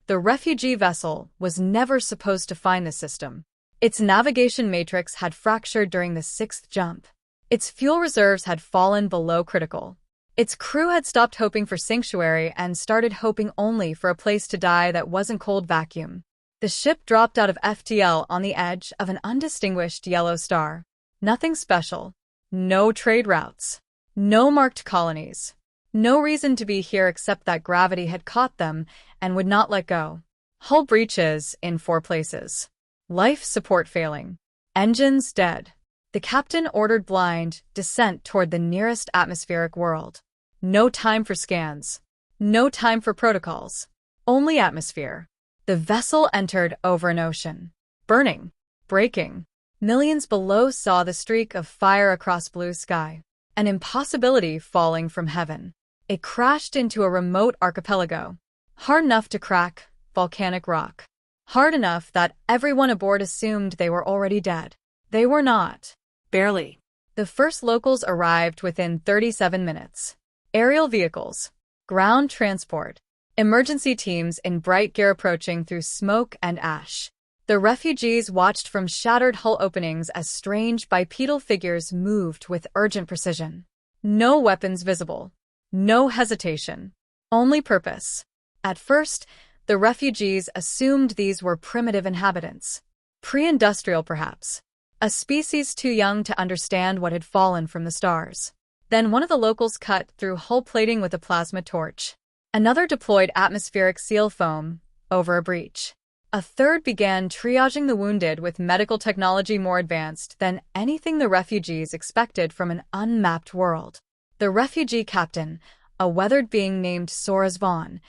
The refugee vessel was never supposed to find the system. Its navigation matrix had fractured during the sixth jump. Its fuel reserves had fallen below critical. Its crew had stopped hoping for sanctuary and started hoping only for a place to die that wasn't cold vacuum. The ship dropped out of FTL on the edge of an undistinguished yellow star. Nothing special. No trade routes. No marked colonies. No reason to be here except that gravity had caught them and would not let go. Hull breaches in 4 places. Life support failing. Engines dead. The captain ordered blind descent toward the nearest atmospheric world. No time for scans. No time for protocols. Only atmosphere. The vessel entered over an ocean. Burning. Breaking. Millions below saw the streak of fire across blue sky. An impossibility falling from heaven. It crashed into a remote archipelago. Hard enough to crack volcanic rock. Hard enough that everyone aboard assumed they were already dead. They were not. Barely. The first locals arrived within 37 minutes. Aerial vehicles. Ground transport. Emergency teams in bright gear approaching through smoke and ash. The refugees watched from shattered hull openings as strange bipedal figures moved with urgent precision. No weapons visible. No hesitation. Only purpose. At first, the refugees assumed these were primitive inhabitants. Pre-industrial, perhaps. A species too young to understand what had fallen from the stars. Then one of the locals cut through hull plating with a plasma torch. Another deployed atmospheric seal foam over a breach. A third began triaging the wounded with medical technology more advanced than anything the refugees expected from an unmapped world. The refugee captain, a weathered being named Soros Vaughn,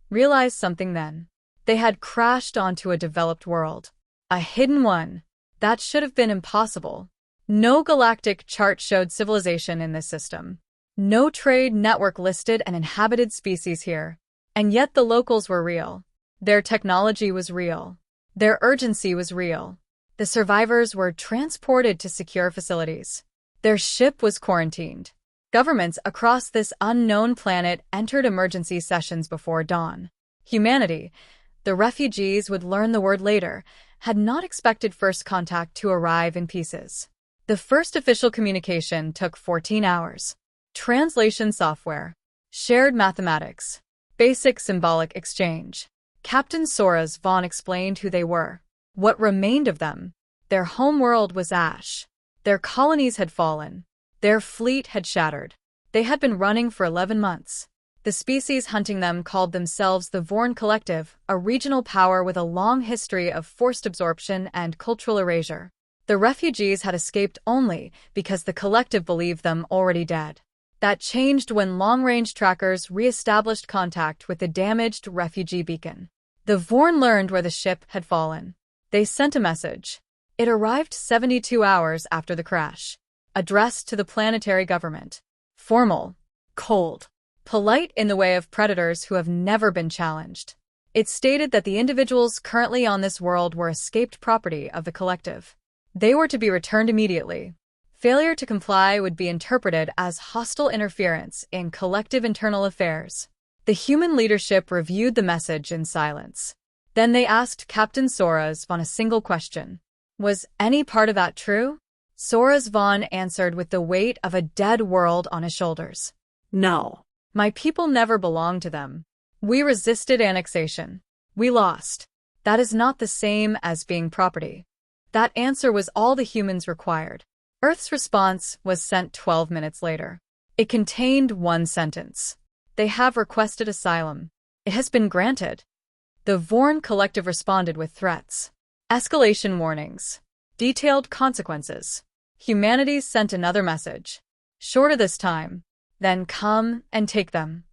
realized something then. They had crashed onto a developed world. A hidden one. That should have been impossible. No galactic chart showed civilization in this system. No trade network listed an inhabited species here. And yet the locals were real. Their technology was real. Their urgency was real. The survivors were transported to secure facilities. Their ship was quarantined. Governments across this unknown planet entered emergency sessions before dawn. Humanity, the refugees would learn the word later, had not expected first contact to arrive in pieces. The first official communication took 14 hours. Translation software. Shared mathematics. Basic symbolic exchange. Captain Soros Vaughn explained who they were. What remained of them. Their home world was ash. Their colonies had fallen. Their fleet had shattered. They had been running for 11 months. The species hunting them called themselves the Vorn Collective, a regional power with a long history of forced absorption and cultural erasure. The refugees had escaped only because the collective believed them already dead. That changed when long-range trackers re-established contact with the damaged refugee beacon. The Vorn learned where the ship had fallen. They sent a message. It arrived 72 hours after the crash. Addressed to the planetary government. Formal. Cold. Polite in the way of predators who have never been challenged. It stated that the individuals currently on this world were escaped property of the collective. They were to be returned immediately. Failure to comply would be interpreted as hostile interference in collective internal affairs. The human leadership reviewed the message in silence. Then they asked Captain Soros Vaughn a single question. Was any part of that true? Soros Vaughn answered with the weight of a dead world on his shoulders. No. My people never belonged to them. We resisted annexation. We lost. That is not the same as being property. That answer was all the humans required. Earth's response was sent 12 minutes later. It contained one sentence. They have requested asylum. It has been granted. The Vorn Collective responded with threats. Escalation warnings. Detailed consequences. Humanity sent another message. Shorter this time. Then come and take them.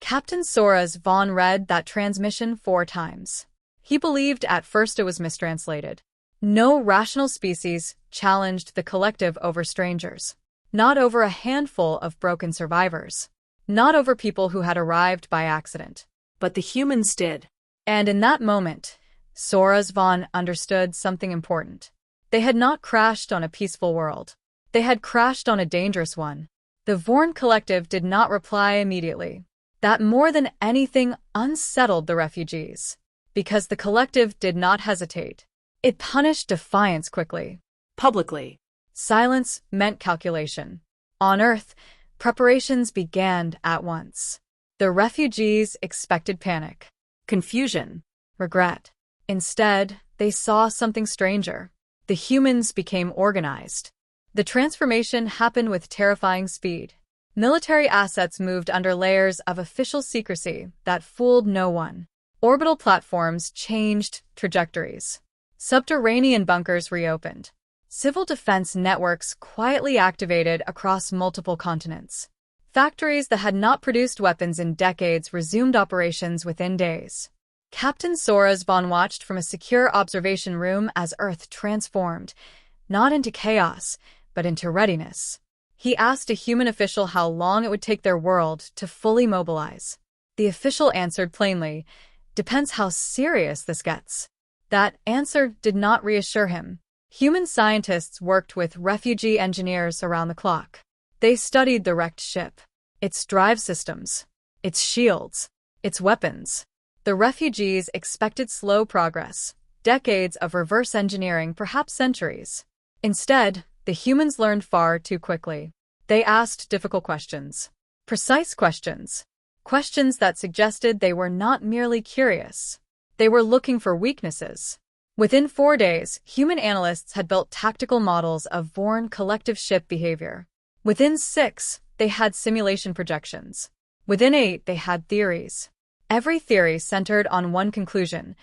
Captain Soros Vaughn read that transmission 4 times. He believed at first it was mistranslated. No rational species challenged the collective over strangers. Not over a handful of broken survivors. Not over people who had arrived by accident. But the humans did. And in that moment, Soros Vaughn understood something important. They had not crashed on a peaceful world. They had crashed on a dangerous one. The Vorn Collective did not reply immediately. That more than anything unsettled the refugees. Because the collective did not hesitate. It punished defiance quickly. Publicly. Silence meant calculation. On Earth, preparations began at once. The refugees expected panic, Confusion. regret. Instead, they saw something stranger. The humans became organized. The transformation happened with terrifying speed. Military assets moved under layers of official secrecy that fooled no one. Orbital platforms changed trajectories. Subterranean bunkers reopened. Civil defense networks quietly activated across multiple continents. Factories that had not produced weapons in decades resumed operations within days. Captain Soros Von watched from a secure observation room as Earth transformed, not into chaos, but into readiness. He asked a human official how long it would take their world to fully mobilize. The official answered plainly, "Depends how serious this gets." That answer did not reassure him. Human scientists worked with refugee engineers around the clock. They studied the wrecked ship, its drive systems, its shields, its weapons. The refugees expected slow progress, decades of reverse engineering, perhaps centuries. Instead, the humans learned far too quickly. They asked difficult questions, precise questions, questions that suggested they were not merely curious. They were looking for weaknesses. Within 4 days, human analysts had built tactical models of Vorn collective ship behavior. Within 6, they had simulation projections. Within 8, they had theories. Every theory centered on one conclusion: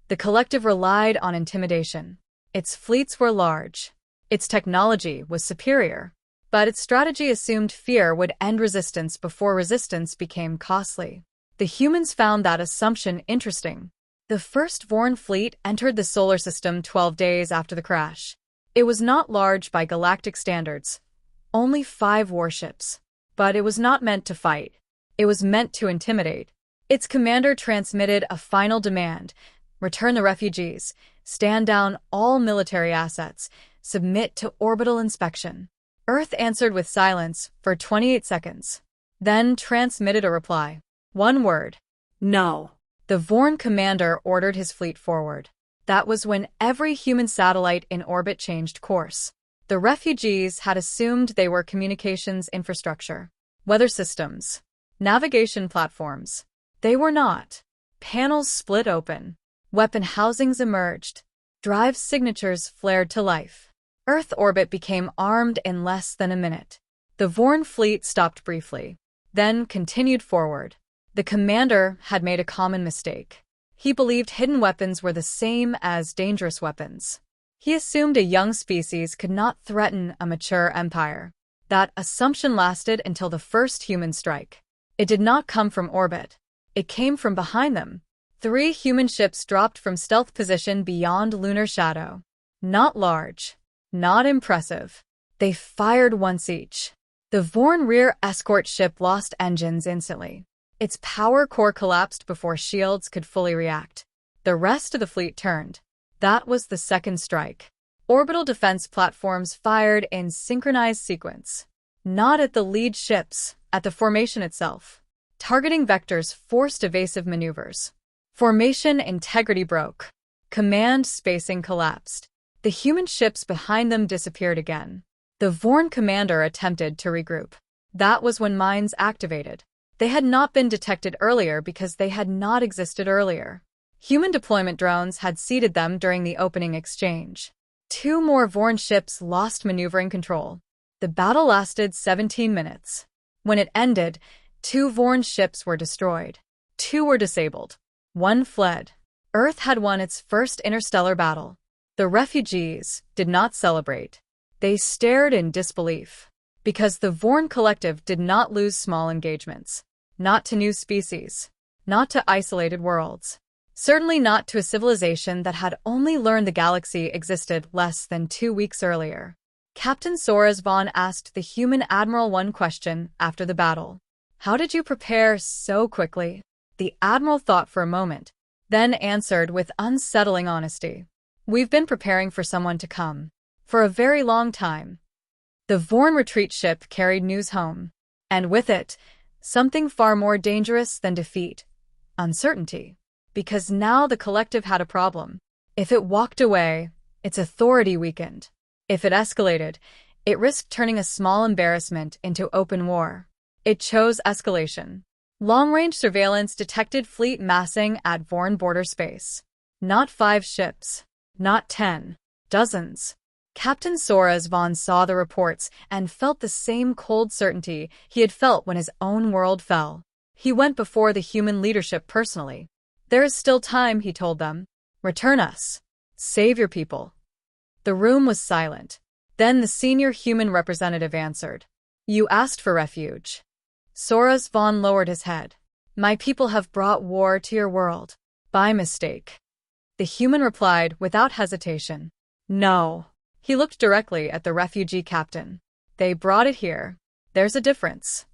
the collective relied on intimidation. Its fleets were large. Its technology was superior. But its strategy assumed fear would end resistance before resistance became costly. The humans found that assumption interesting. The first Vorn fleet entered the solar system 12 days after the crash. It was not large by galactic standards, only 5 warships. But it was not meant to fight. It was meant to intimidate. Its commander transmitted a final demand: return the refugees, stand down all military assets, submit to orbital inspection. Earth answered with silence for 28 seconds, then transmitted a reply. One word: No. The Vorn commander ordered his fleet forward. That was when every human satellite in orbit changed course. The refugees had assumed they were communications infrastructure, weather systems, navigation platforms. They were not. Panels split open. Weapon housings emerged. Drive signatures flared to life. Earth orbit became armed in less than a minute. The Vorn fleet stopped briefly, then continued forward. The commander had made a common mistake. He believed hidden weapons were the same as dangerous weapons. He assumed a young species could not threaten a mature empire. That assumption lasted until the first human strike. It did not come from orbit. It came from behind them. 3 human ships dropped from stealth position beyond lunar shadow. Not large, not impressive. They fired once each. The Vorn rear escort ship lost engines instantly. Its power core collapsed before shields could fully react. The rest of the fleet turned. That was the second strike. Orbital defense platforms fired in synchronized sequence. Not at the lead ships, at the formation itself. Targeting vectors forced evasive maneuvers. Formation integrity broke. Command spacing collapsed. The human ships behind them disappeared again. The Vorn commander attempted to regroup. That was when mines activated. They had not been detected earlier because they had not existed earlier. Human deployment drones had seeded them during the opening exchange. 2 more Vorn ships lost maneuvering control. The battle lasted 17 minutes. When it ended, 2 Vorn ships were destroyed. 2 were disabled. 1 fled. Earth had won its first interstellar battle. The refugees did not celebrate. They stared in disbelief. Because the Vorn collective did not lose small engagements. Not to new species. Not to isolated worlds. Certainly not to a civilization that had only learned the galaxy existed less than 2 weeks earlier. Captain Soros Von asked the human admiral one question after the battle. "How did you prepare so quickly?" The admiral thought for a moment, then answered with unsettling honesty. "We've been preparing for someone to come. For a very long time." The Vorn retreat ship carried news home. And with it, something far more dangerous than defeat: uncertainty. because now the collective had a problem. If it walked away, its authority weakened. If it escalated, it risked turning a small embarrassment into open war. It chose escalation. Long-range surveillance detected fleet massing at Vorn border space. Not 5 ships. Not 10. Dozens. Captain Soras Vaughn saw the reports and felt the same cold certainty he had felt when his own world fell. He went before the human leadership personally. "There is still time," he told them. "Return us. Save your people." The room was silent. Then the senior human representative answered. "You asked for refuge." Soras Vaughn lowered his head. "My people have brought war to your world. By mistake." The human replied without hesitation. "No." He looked directly at the refugee captain. "They brought it here. There's a difference."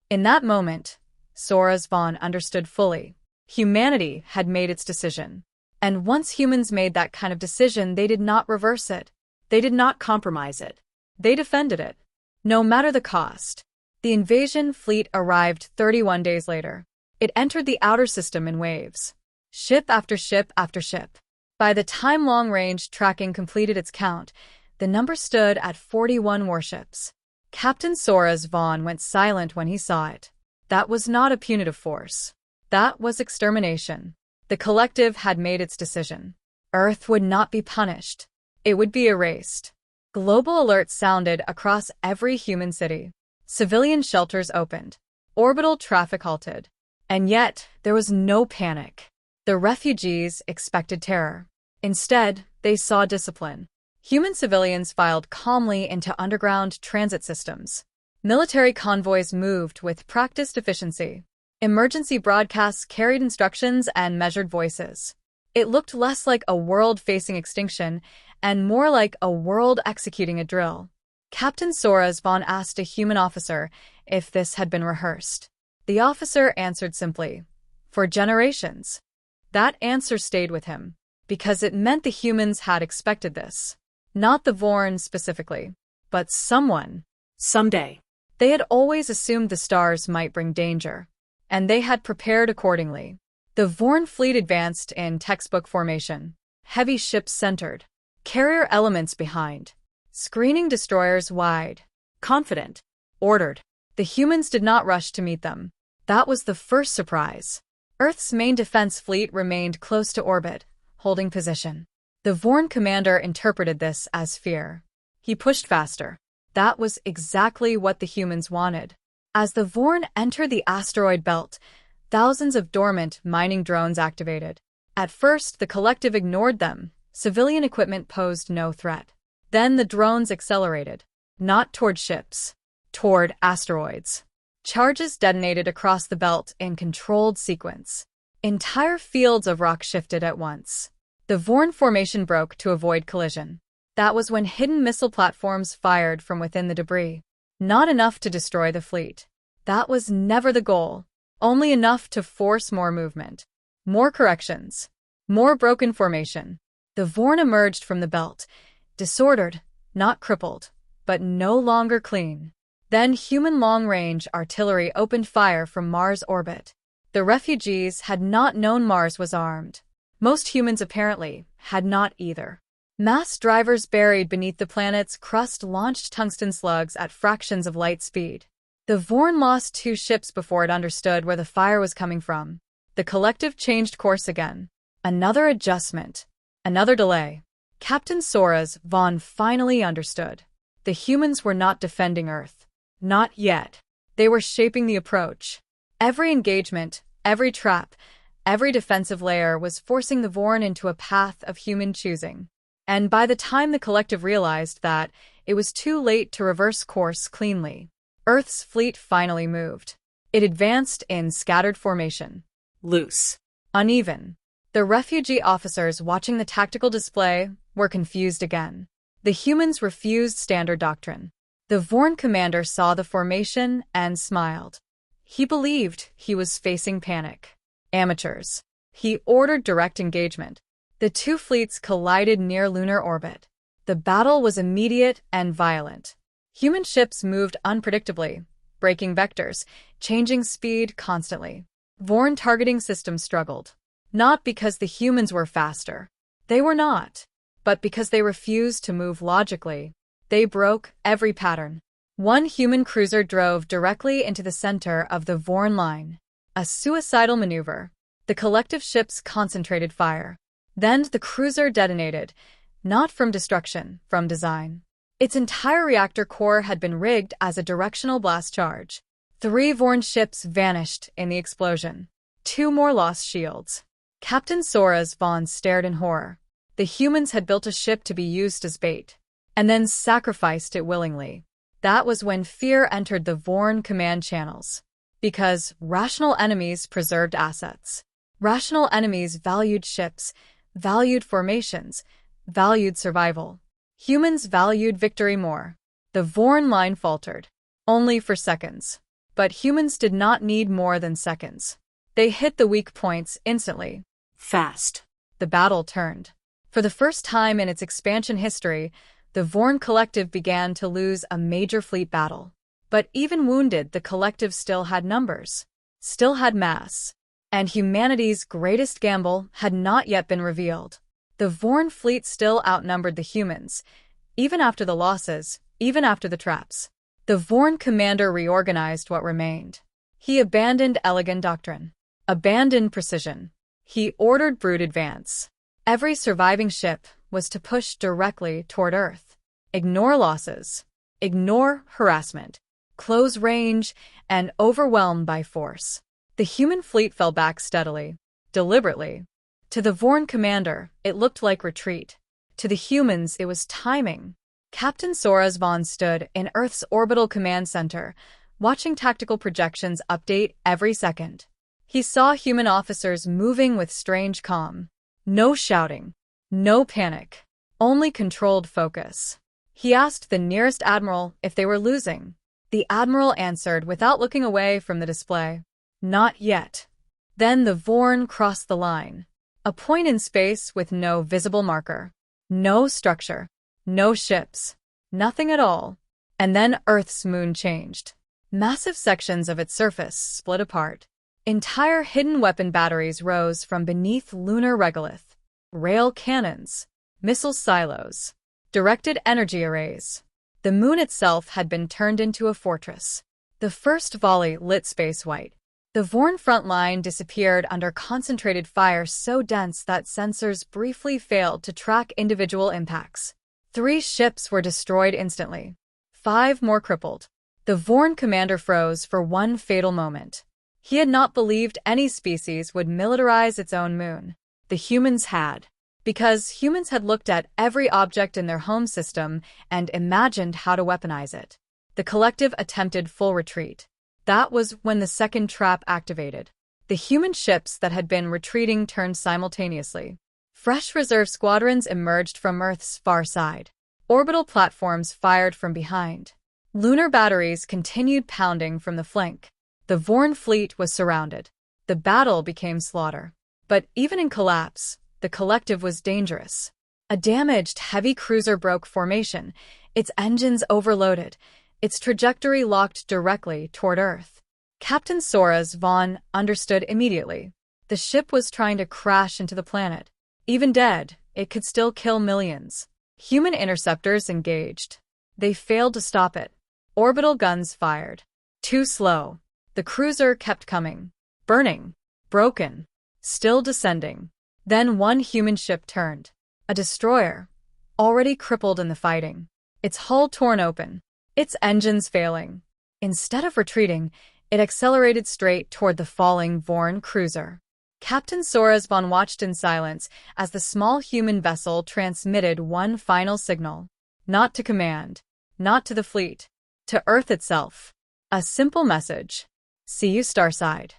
In that moment, Soras Vaughn understood fully. Humanity had made its decision. And once humans made that kind of decision, they did not reverse it. They did not compromise it. They defended it. No matter the cost. The invasion fleet arrived 31 days later. It entered the outer system in waves. Ship after ship after ship. By the time long-range tracking completed its count, the number stood at 41 warships. Captain Soras Vaughn went silent when he saw it. That was not a punitive force. That was extermination. The collective had made its decision. Earth would not be punished. It would be erased. Global alerts sounded across every human city. Civilian shelters opened. Orbital traffic halted. And yet, there was no panic. The refugees expected terror. Instead, they saw discipline. Human civilians filed calmly into underground transit systems. Military convoys moved with practiced efficiency. Emergency broadcasts carried instructions and measured voices. It looked less like a world facing extinction and more like a world executing a drill. Captain Soras Vaughn asked a human officer if this had been rehearsed. The officer answered simply, "For generations." That answer stayed with him, because it meant the humans had expected this. Not the Vorn specifically, but someone. Someday. They had always assumed the stars might bring danger, and they had prepared accordingly. The Vorn fleet advanced in textbook formation. Heavy ships centered. Carrier elements behind. Screening destroyers wide. Confident. Ordered. The humans did not rush to meet them. That was the first surprise. Earth's main defense fleet remained close to orbit, holding position. The Vorn commander interpreted this as fear. He pushed faster. That was exactly what the humans wanted. As the Vorn entered the asteroid belt, thousands of dormant mining drones activated. At first, the collective ignored them. Civilian equipment posed no threat. Then the drones accelerated. Not toward ships. Toward asteroids. Charges detonated across the belt in controlled sequence. Entire fields of rock shifted at once. The Vorn formation broke to avoid collision. That was when hidden missile platforms fired from within the debris. Not enough to destroy the fleet. That was never the goal. Only enough to force more movement. More corrections. More broken formation. The Vorn emerged from the belt. Disordered, not crippled, but no longer clean. Then human long-range artillery opened fire from Mars orbit. The refugees had not known Mars was armed. Most humans apparently had not either. Mass drivers buried beneath the planet's crust launched tungsten slugs at fractions of light speed. The Vorn lost 2 ships before it understood where the fire was coming from. The collective changed course again. Another adjustment. Another delay. Captain Soras Vaughn finally understood. The humans were not defending Earth. Not yet. They were shaping the approach. Every engagement, every trap, every defensive layer was forcing the Vorn into a path of human choosing. And by the time the collective realized that, it was too late to reverse course cleanly. Earth's fleet finally moved. It advanced in scattered formation. Loose. Uneven. The refugee officers watching the tactical display were confused again. The humans refused standard doctrine. The Vorn commander saw the formation and smiled. He believed he was facing panic. Amateurs. He ordered direct engagement. The 2 fleets collided near lunar orbit. The battle was immediate and violent. Human ships moved unpredictably, breaking vectors, changing speed constantly. Vorn targeting systems struggled. Not because the humans were faster. They were not. But because they refused to move logically. They broke every pattern. One human cruiser drove directly into the center of the Vorn line. A suicidal maneuver. The collective ships concentrated fire. Then the cruiser detonated. Not from destruction, from design. Its entire reactor core had been rigged as a directional blast charge. 3 Vorn ships vanished in the explosion. 2 more lost shields. Captain Soras Vaughn stared in horror. The humans had built a ship to be used as bait, and then sacrificed it willingly. That was when fear entered the Vorn command channels. Because rational enemies preserved assets. Rational enemies valued ships, valued formations, valued survival. Humans valued victory more. The Vorn line faltered. Only for seconds. But humans did not need more than seconds. They hit the weak points instantly. Fast. The battle turned. For the first time in its expansion history, the Vorn Collective began to lose a major fleet battle. But even wounded, the Collective still had numbers. Still had mass. And humanity's greatest gamble had not yet been revealed. The Vorn fleet still outnumbered the humans, even after the losses, even after the traps. The Vorn commander reorganized what remained. He abandoned elegant doctrine, abandoned precision. He ordered brute advance. Every surviving ship was to push directly toward Earth. Ignore losses, ignore harassment, close range, and overwhelm by force. The human fleet fell back steadily, deliberately. To the Vorn commander, it looked like retreat. To the humans, it was timing. Captain Soras Vaughn stood in Earth's orbital command center, watching tactical projections update every second. He saw human officers moving with strange calm. No shouting, no panic, only controlled focus. He asked the nearest admiral if they were losing. The admiral answered without looking away from the display. Not yet. Then the Vorn crossed the line. A point in space with no visible marker. No structure. No ships. Nothing at all. And then Earth's moon changed. Massive sections of its surface split apart. Entire hidden weapon batteries rose from beneath lunar regolith. Rail cannons. Missile silos. Directed energy arrays. The moon itself had been turned into a fortress. The first volley lit space white. The Vorn front line disappeared under concentrated fire so dense that sensors briefly failed to track individual impacts. 3 ships were destroyed instantly. 5 more crippled. The Vorn commander froze for one fatal moment. He had not believed any species would militarize its own moon. The humans had. Because humans had looked at every object in their home system and imagined how to weaponize it. The collective attempted full retreat. That was when the second trap activated. The human ships that had been retreating turned simultaneously. Fresh reserve squadrons emerged from Earth's far side. Orbital platforms fired from behind. Lunar batteries continued pounding from the flank. The Vorn fleet was surrounded. The battle became slaughter. But even in collapse, the collective was dangerous. A damaged heavy cruiser broke formation, its engines overloaded, its trajectory locked directly toward Earth. Captain Soras Vaughn understood immediately. The ship was trying to crash into the planet. Even dead, it could still kill millions. Human interceptors engaged. They failed to stop it. Orbital guns fired. Too slow. The cruiser kept coming. Burning. Broken. Still descending. Then one human ship turned. A destroyer. Already crippled in the fighting. Its hull torn open. Its engines failing. Instead of retreating, it accelerated straight toward the falling Vorn cruiser. Captain Soras Vaughn watched in silence as the small human vessel transmitted one final signal. Not to command. Not to the fleet. To Earth itself. A simple message. See you, Starside.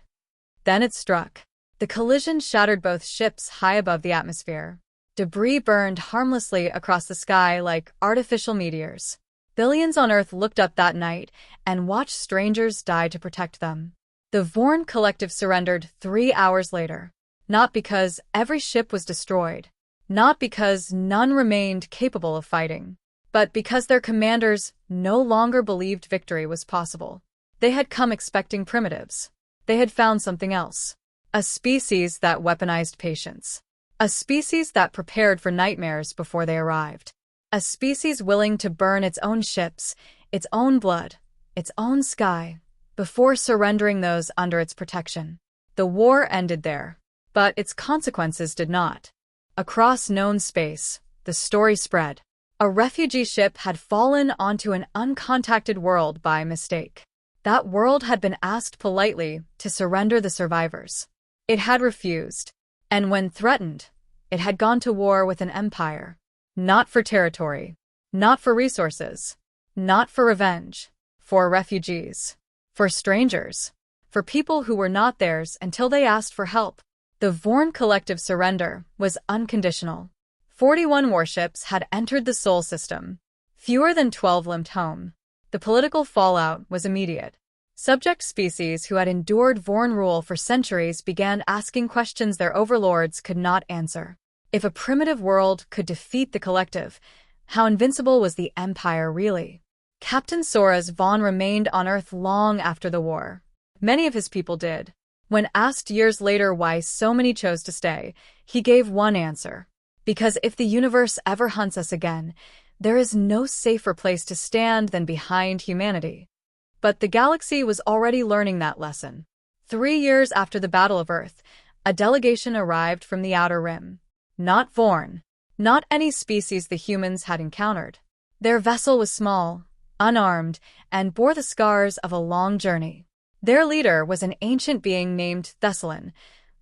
Then it struck. The collision shattered both ships high above the atmosphere. Debris burned harmlessly across the sky like artificial meteors. Billions on Earth looked up that night and watched strangers die to protect them. The Vorn collective surrendered 3 hours later. Not because every ship was destroyed. Not because none remained capable of fighting. But because their commanders no longer believed victory was possible. They had come expecting primitives. They had found something else. A species that weaponized patience. A species that prepared for nightmares before they arrived. A species willing to burn its own ships, its own blood, its own sky, before surrendering those under its protection. The war ended there, but its consequences did not. Across known space, the story spread. A refugee ship had fallen onto an uncontacted world by mistake. That world had been asked politely to surrender the survivors. It had refused, and when threatened, it had gone to war with an empire. Not for territory, not for resources, not for revenge, for refugees, for strangers, for people who were not theirs until they asked for help. The Vorn collective surrender was unconditional. 41 warships had entered the Sol system. Fewer than 12 limped home. The political fallout was immediate. Subject species who had endured Vorn rule for centuries began asking questions their overlords could not answer. If a primitive world could defeat the collective, how invincible was the Empire really? Captain Soras Vaughn remained on Earth long after the war. Many of his people did. When asked years later why so many chose to stay, he gave one answer. Because if the universe ever hunts us again, there is no safer place to stand than behind humanity. But the galaxy was already learning that lesson. 3 years after the Battle of Earth, a delegation arrived from the Outer Rim. Not Vorn, not any species the humans had encountered. Their vessel was small, unarmed, and bore the scars of a long journey. Their leader was an ancient being named Thessalon,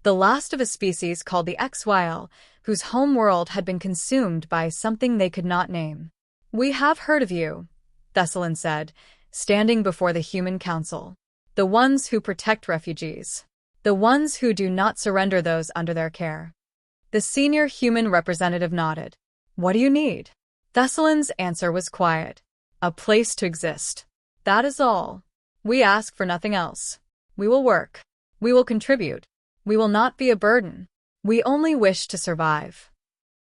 the last of a species called the XYL, whose home world had been consumed by something they could not name. "We have heard of you," Thessalon said, standing before the human council. "The ones who protect refugees. The ones who do not surrender those under their care." The senior human representative nodded. "What do you need?" Thessalon's answer was quiet. "A place to exist. That is all. We ask for nothing else. We will work. We will contribute. We will not be a burden. We only wish to survive."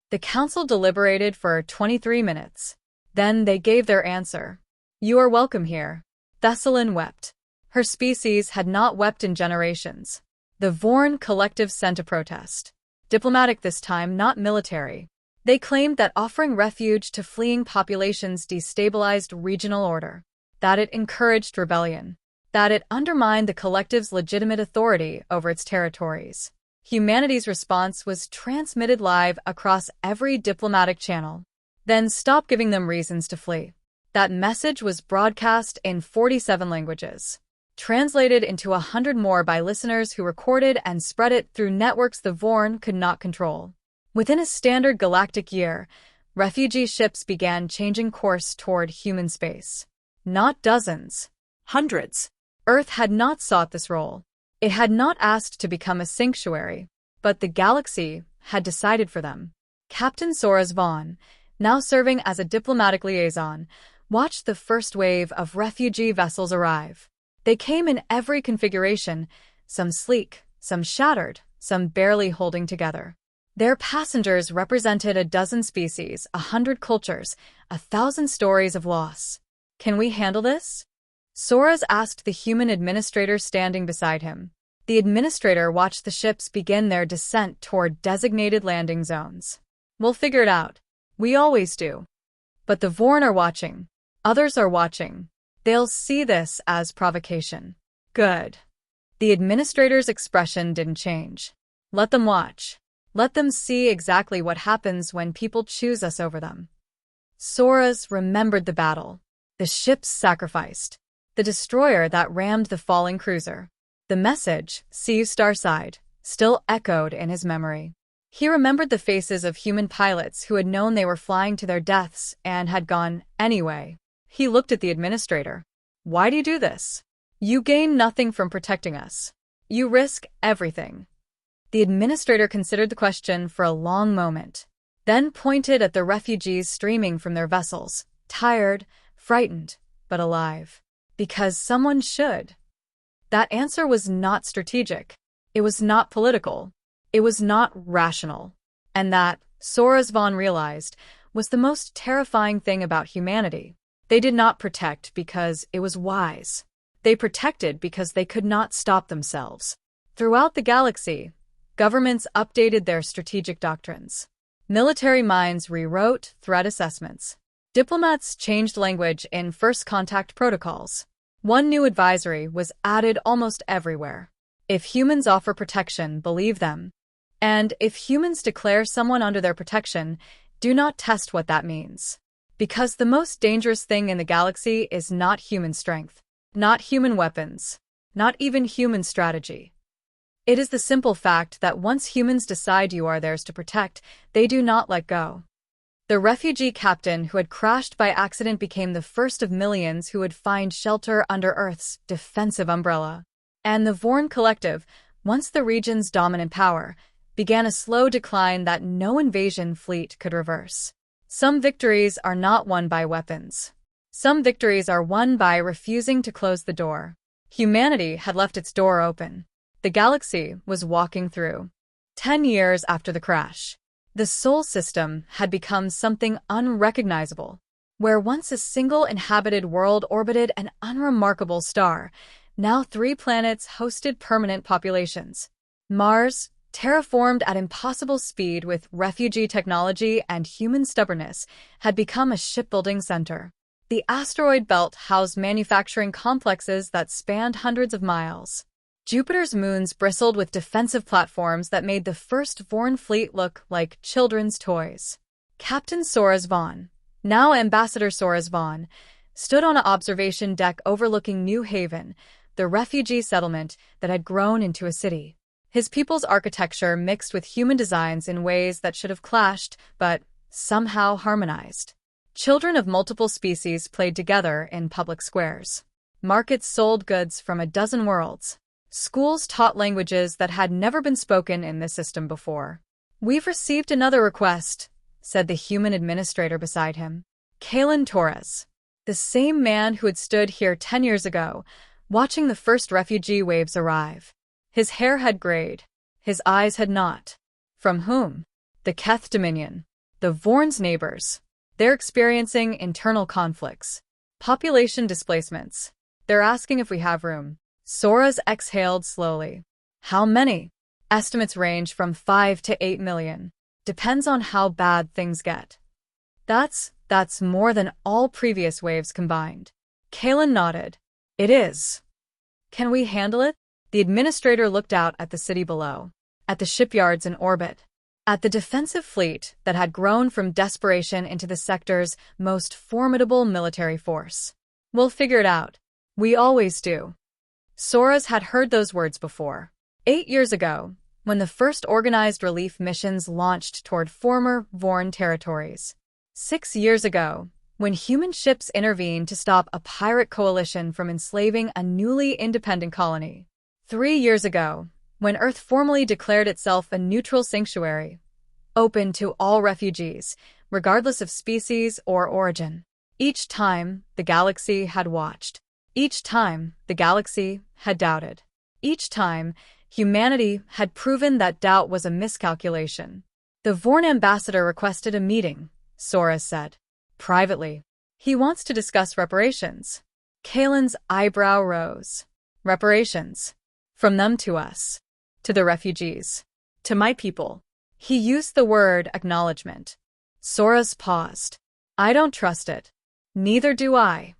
The council deliberated for 23 minutes. Then they gave their answer. "You are welcome here." Thessalon wept. Her species had not wept in generations. The Vorn collective sent a protest. Diplomatic this time, not military. They claimed that offering refuge to fleeing populations destabilized regional order, that it encouraged rebellion, that it undermined the collective's legitimate authority over its territories. Humanity's response was transmitted live across every diplomatic channel. Then stop giving them reasons to flee. That message was broadcast in 47 languages, translated into 100 more by listeners who recorded and spread it through networks the Vorn could not control. Within a standard galactic year, refugee ships began changing course toward human space. Not dozens, Hundreds. Earth had not sought this role. It had not asked to become a sanctuary, but the galaxy had decided for them. Captain Soras Vaughn, now serving as a diplomatic liaison, watched the first wave of refugee vessels arrive. They came in every configuration, some sleek, some shattered, some barely holding together. Their passengers represented a dozen species, 100 cultures, 1,000 stories of loss. "Can we handle this?" Soras asked the human administrator standing beside him. The administrator watched the ships begin their descent toward designated landing zones. "We'll figure it out. We always do." But the Vorn are watching. Others are watching. They'll see this as provocation. Good. The administrator's expression didn't change. Let them watch. Let them see exactly what happens when people choose us over them. Soras remembered the battle. The ships sacrificed. The destroyer that rammed the falling cruiser. The message, "See you Starside," still echoed in his memory. He remembered the faces of human pilots who had known they were flying to their deaths and had gone anyway. He looked at the administrator. "Why do you do this? You gain nothing from protecting us. You risk everything." The administrator considered the question for a long moment, then pointed at the refugees streaming from their vessels, tired, frightened, but alive. "Because someone should." That answer was not strategic. It was not political. It was not rational. And that, Soras Vaughn realized, was the most terrifying thing about humanity. They did not protect because it was wise. They protected because they could not stop themselves. Throughout the galaxy, governments updated their strategic doctrines. Military minds rewrote threat assessments. Diplomats changed language in first contact protocols. One new advisory was added almost everywhere. If humans offer protection, believe them. And if humans declare someone under their protection, do not test what that means. Because the most dangerous thing in the galaxy is not human strength, not human weapons, not even human strategy. It is the simple fact that once humans decide you are theirs to protect, they do not let go. The refugee captain who had crashed by accident became the first of millions who would find shelter under Earth's defensive umbrella. And the Vorn Collective, once the region's dominant power, began a slow decline that no invasion fleet could reverse. Some victories are not won by weapons. Some victories are won by refusing to close the door. Humanity had left its door open. The galaxy was walking through. 10 years after the crash, the Sol system had become something unrecognizable. Where once a single inhabited world orbited an unremarkable star, now 3 planets hosted permanent populations. Mars, terraformed at impossible speed with refugee technology and human stubbornness, had become a shipbuilding center. The asteroid belt housed manufacturing complexes that spanned hundreds of miles. Jupiter's moons bristled with defensive platforms that made the first Vorn fleet look like children's toys. Captain Soras Vaughn, now Ambassador Soras Vaughn, stood on an observation deck overlooking New Haven, the refugee settlement that had grown into a city. His people's architecture mixed with human designs in ways that should have clashed, but somehow harmonized. Children of multiple species played together in public squares. Markets sold goods from a dozen worlds. Schools taught languages that had never been spoken in this system before. "We've received another request," said the human administrator beside him. Kalen Torres, the same man who had stood here 10 years ago, watching the first refugee waves arrive. His hair had grayed. His eyes had not. From whom? The Keth Dominion. The Vorn's neighbors. They're experiencing internal conflicts. Population displacements. They're asking if we have room. Soras exhaled slowly. How many? Estimates range from 5 to 8 million. Depends on how bad things get. That's more than all previous waves combined. Kalen nodded. It is. Can we handle it? The administrator looked out at the city below, at the shipyards in orbit, at the defensive fleet that had grown from desperation into the sector's most formidable military force. We'll figure it out. We always do. Soras had heard those words before. 8 years ago, when the first organized relief missions launched toward former Vorn territories. 6 years ago, when human ships intervened to stop a pirate coalition from enslaving a newly independent colony. 3 years ago, when Earth formally declared itself a neutral sanctuary, open to all refugees, regardless of species or origin. Each time, the galaxy had watched. Each time, the galaxy had doubted. Each time, humanity had proven that doubt was a miscalculation. The Vorn ambassador requested a meeting, Soras said. Privately. He wants to discuss reparations. Kalen's eyebrow rose. Reparations. From them to us. To the refugees. To my people. He used the word acknowledgement. Soras paused. I don't trust it. Neither do I.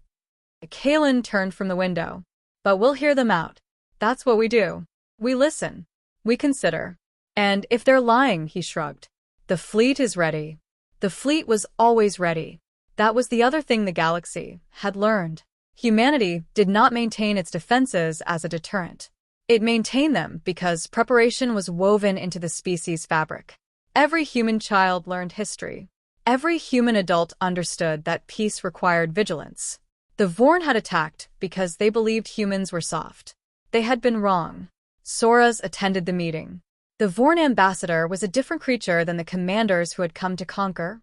Kalen turned from the window. But we'll hear them out. That's what we do. We listen. We consider. And if they're lying, he shrugged. The fleet is ready. The fleet was always ready. That was the other thing the galaxy had learned. Humanity did not maintain its defenses as a deterrent. It maintained them because preparation was woven into the species' fabric. Every human child learned history. Every human adult understood that peace required vigilance. The Vorn had attacked because they believed humans were soft. They had been wrong. Soras attended the meeting. The Vorn ambassador was a different creature than the commanders who had come to conquer.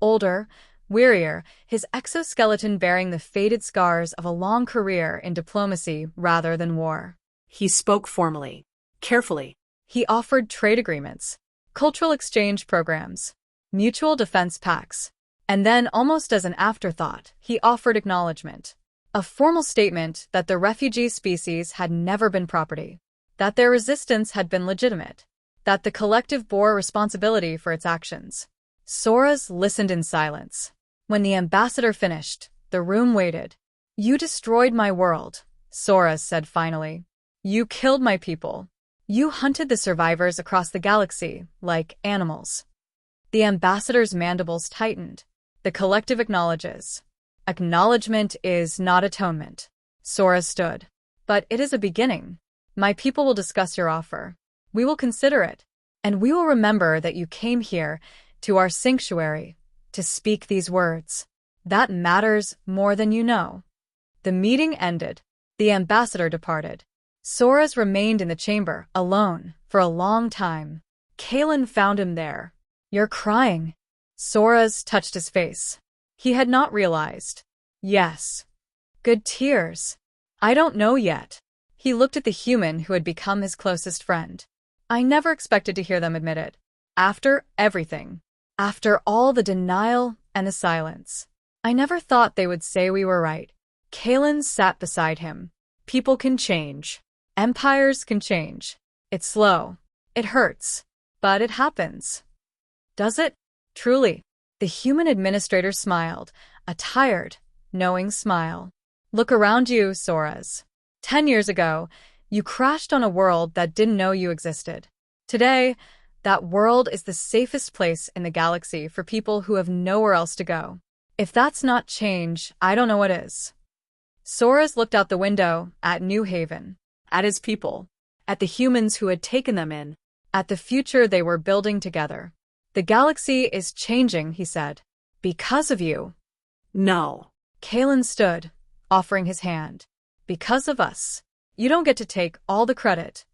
Older, wearier, his exoskeleton bearing the faded scars of a long career in diplomacy rather than war. He spoke formally, carefully. He offered trade agreements, cultural exchange programs, mutual defense pacts. And then, almost as an afterthought, he offered acknowledgement. A formal statement that the refugee species had never been property. that their resistance had been legitimate, that the collective bore responsibility for its actions. Soras listened in silence. When the ambassador finished, the room waited. "You destroyed my world," Soras said finally. "You killed my people. You hunted the survivors across the galaxy like animals." The ambassador's mandibles tightened. The collective acknowledges. Acknowledgement is not atonement. Soras stood. But it is a beginning. My people will discuss your offer. We will consider it. And we will remember that you came here, to our sanctuary, to speak these words. That matters more than you know. The meeting ended. The ambassador departed. Soras remained in the chamber, alone, for a long time. Kalen found him there. "You're crying." Soras touched his face. He had not realized. "Yes. Good tears. I don't know yet." He looked at the human who had become his closest friend. "I never expected to hear them admit it. After everything. After all the denial and the silence. I never thought they would say we were right." Kalen sat beside him. "People can change. Empires can change. It's slow. It hurts. But it happens." "Does it? Truly?" The human administrator smiled, a tired, knowing smile. "Look around you, Soras. 10 years ago, you crashed on a world that didn't know you existed. Today, that world is the safest place in the galaxy for people who have nowhere else to go. If that's not change, I don't know what is." Soras looked out the window at New Haven, at his people, at the humans who had taken them in, at the future they were building together. "The galaxy is changing," he said. "Because of you." No. Kalen stood, offering his hand. "Because of us. You don't get to take all the credit."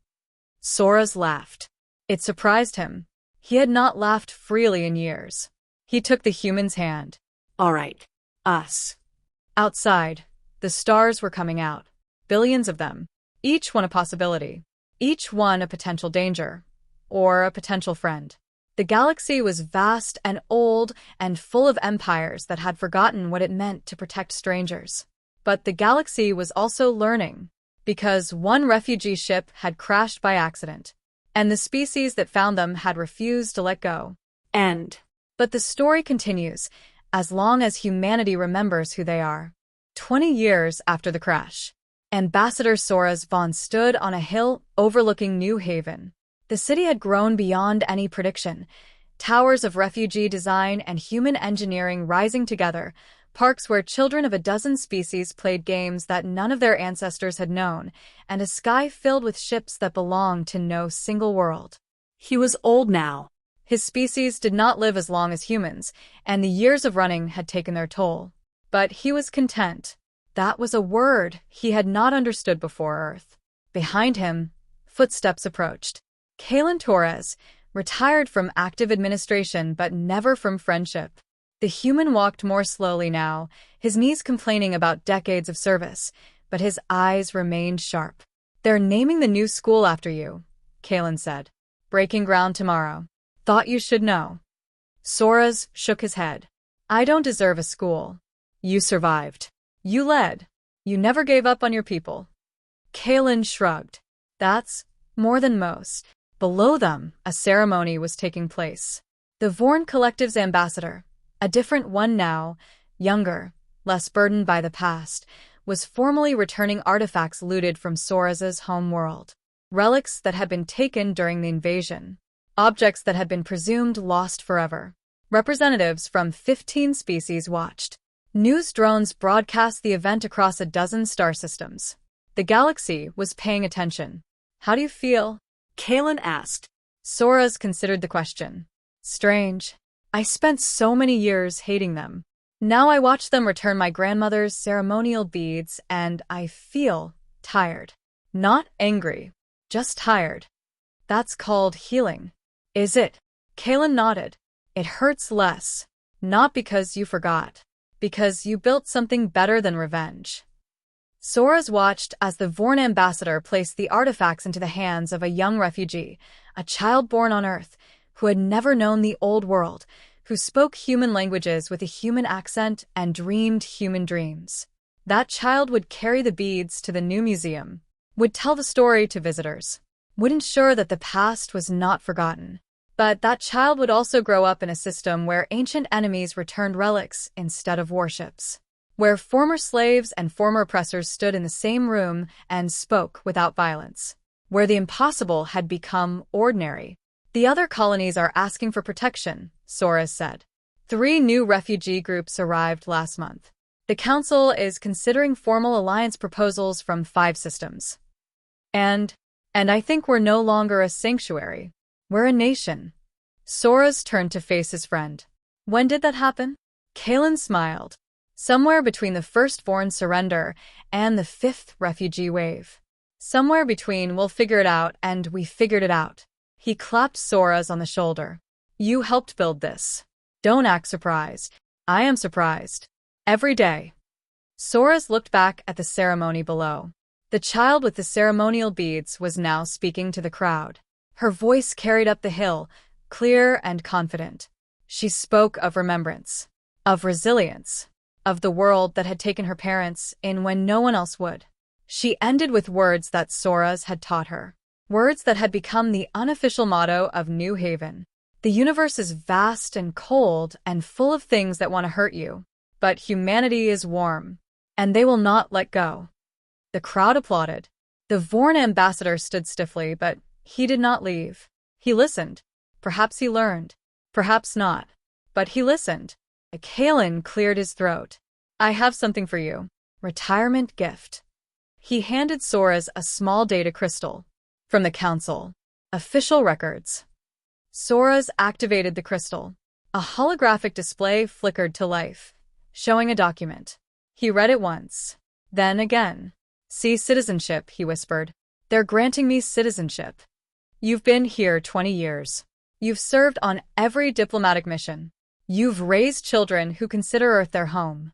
Soras laughed. It surprised him. He had not laughed freely in years. He took the human's hand. All right. Us. Outside, the stars were coming out. Billions of them. Each one a possibility. Each one a potential danger. Or a potential friend. The galaxy was vast and old and full of empires that had forgotten what it meant to protect strangers. But the galaxy was also learning, because one refugee ship had crashed by accident, and the species that found them had refused to let go. End. But the story continues, as long as humanity remembers who they are. 20 years after the crash, Ambassador Soras Vaughn stood on a hill overlooking New Haven. The city had grown beyond any prediction. Towers of refugee design and human engineering rising together, parks where children of a dozen species played games that none of their ancestors had known, and a sky filled with ships that belonged to no single world. He was old now. His species did not live as long as humans, and the years of running had taken their toll. But he was content. That was a word he had not understood before Earth. Behind him, footsteps approached. Kalen Torres, retired from active administration but never from friendship. The human walked more slowly now, his knees complaining about decades of service, but his eyes remained sharp. "They're naming the new school after you," Kalen said. "Breaking ground tomorrow. Thought you should know." Soras shook his head. "I don't deserve a school. You survived. You led. You never gave up on your people." Kalen shrugged. "That's more than most." Below them, a ceremony was taking place. The Vorn Collective's ambassador, a different one now, younger, less burdened by the past, was formally returning artifacts looted from Soras's home world. Relics that had been taken during the invasion. Objects that had been presumed lost forever. Representatives from 15 species watched. News drones broadcast the event across a dozen star systems. The galaxy was paying attention. "How do you feel?" Kalen asked. Soras considered the question. "Strange. I spent so many years hating them. Now I watch them return my grandmother's ceremonial beads and I feel tired. Not angry, just tired. That's called healing." "Is it?" Kalen nodded. "It hurts less. Not because you forgot. Because you built something better than revenge." Soras watched as the Vorn ambassador placed the artifacts into the hands of a young refugee, a child born on Earth, who had never known the old world, who spoke human languages with a human accent and dreamed human dreams. That child would carry the beads to the new museum, would tell the story to visitors. would ensure that the past was not forgotten. But that child would also grow up in a system where ancient enemies returned relics instead of warships, where former slaves and former oppressors stood in the same room and spoke without violence, where the impossible had become ordinary. The other colonies are asking for protection, Soros said. 3 new refugee groups arrived last month. The Council is considering formal alliance proposals from 5 systems. And I think we're no longer a sanctuary. We're a nation. Soros turned to face his friend. When did that happen? Kalen smiled. Somewhere between the firstborn surrender and the 5th refugee wave. Somewhere between we'll figure it out and we figured it out. He clapped Soros on the shoulder. You helped build this. Don't act surprised. I am surprised. Every day. Soros looked back at the ceremony below. The child with the ceremonial beads was now speaking to the crowd. Her voice carried up the hill, clear and confident. She spoke of remembrance, of resilience, of the world that had taken her parents in when no one else would. She ended with words that Soros had taught her, words that had become the unofficial motto of New Haven. The universe is vast and cold and full of things that want to hurt you, but humanity is warm, and they will not let go. The crowd applauded. The Vorn ambassador stood stiffly, but he did not leave. He listened. Perhaps he learned. Perhaps not. But he listened. Kalen cleared his throat. I have something for you. Retirement gift. He handed Soros a small data crystal. From the Council. Official records. Soros activated the crystal. A holographic display flickered to life, showing a document. He read it once. Then again. See citizenship, he whispered. They're granting me citizenship. You've been here 20 years. You've served on every diplomatic mission. You've raised children who consider Earth their home.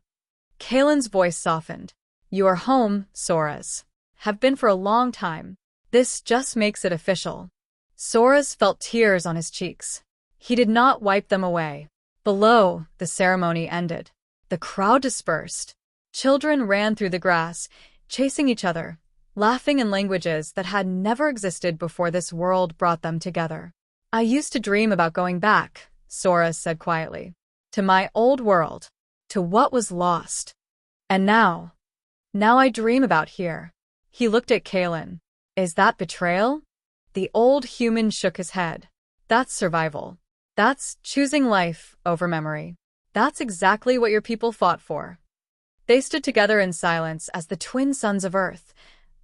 Kalen's voice softened. You are home, Soros. Have been for a long time. This just makes it official. Soros felt tears on his cheeks. He did not wipe them away. Below, the ceremony ended. The crowd dispersed. Children ran through the grass, chasing each other, laughing in languages that had never existed before this world brought them together. I used to dream about going back, Soros said quietly, to my old world, to what was lost. And now I dream about here. He looked at Kalen. Is that betrayal? The old human shook his head. That's survival. That's choosing life over memory. That's exactly what your people fought for. They stood together in silence as the twin sons of Earth.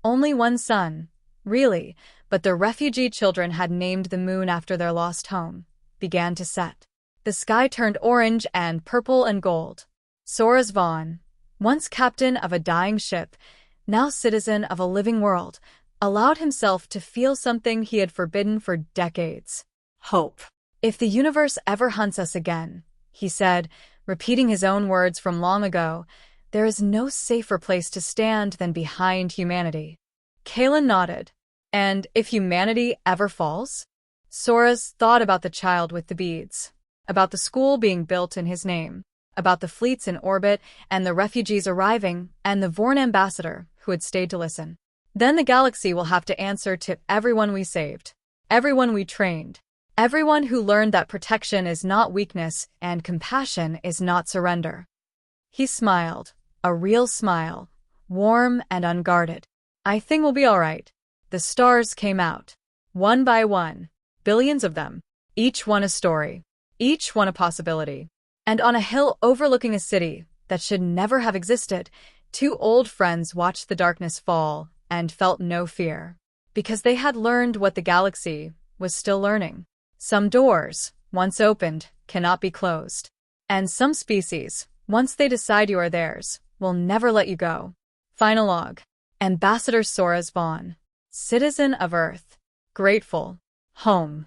Only one son, really, but the refugee children had named the moon after their lost home, began to set. The sky turned orange and purple and gold. Soros Vaughn, once captain of a dying ship, now citizen of a living world, allowed himself to feel something he had forbidden for decades. Hope. If the universe ever hunts us again, he said, repeating his own words from long ago, there is no safer place to stand than behind humanity. Kalen nodded. And if humanity ever falls? Soros thought about the child with the beads, about the school being built in his name, about the fleets in orbit and the refugees arriving and the Vorn ambassador who had stayed to listen. Then the galaxy will have to answer to everyone we saved, everyone we trained, everyone who learned that protection is not weakness and compassion is not surrender. He smiled, a real smile, warm and unguarded. I think we'll be all right. The stars came out. One by one. Billions of them. Each one a story. Each one a possibility. And on a hill overlooking a city that should never have existed, 2 old friends watched the darkness fall and felt no fear. Because they had learned what the galaxy was still learning. Some doors, once opened, cannot be closed. And some species, once they decide you are theirs, will never let you go. Final log. Ambassador Soros Vaughn. Citizen of Earth. Grateful. Home.